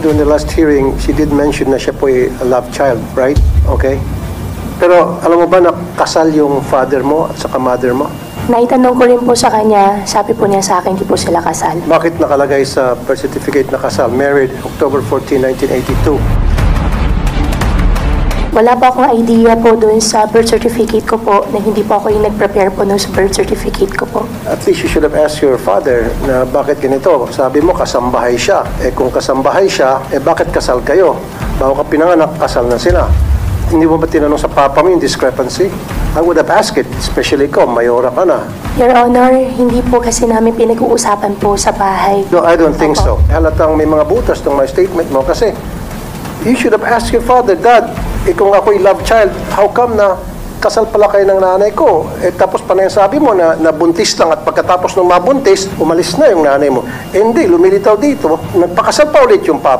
during the last hearing, she did mention na siya po ay a love child, right? Okay? Pero alam mo ba na kasal yung father mo at saka mother mo? Naitanong ko rin po sa kanya, sabi po niya sa akin, hindi po sila kasal. Bakit nakalagay sa birth certificate na kasal? Married October 14, 1982. Wala pa akong idea po doon sa birth certificate ko po na hindi po ako yung nag-prepare po doon sa birth certificate ko po. At least you should have asked your father na bakit ganito. Sabi mo, kasambahay siya. Eh kung kasambahay siya, eh bakit kasal kayo? Bago ka pinanganak, kasal na sila. Hindi mo ba tinanong sa papa mo yung discrepancy? I would have asked it, especially ikaw, mayora ka na. Your Honor, hindi po kasi namin pinag-uusapan po sa bahay. No, I don't think so. Halatang may mga butas ng my statement mo kasi you should have asked your father, Dad, kung ako'y love child, how come na kasal pala kayo ng nanay ko? Eh tapos pa na yung sabi mo na buntis lang at pagkatapos ng mabuntis, umalis na yung nanay mo. Eh hindi, lumilitaw dito, nagpakasal pa ulit yung papa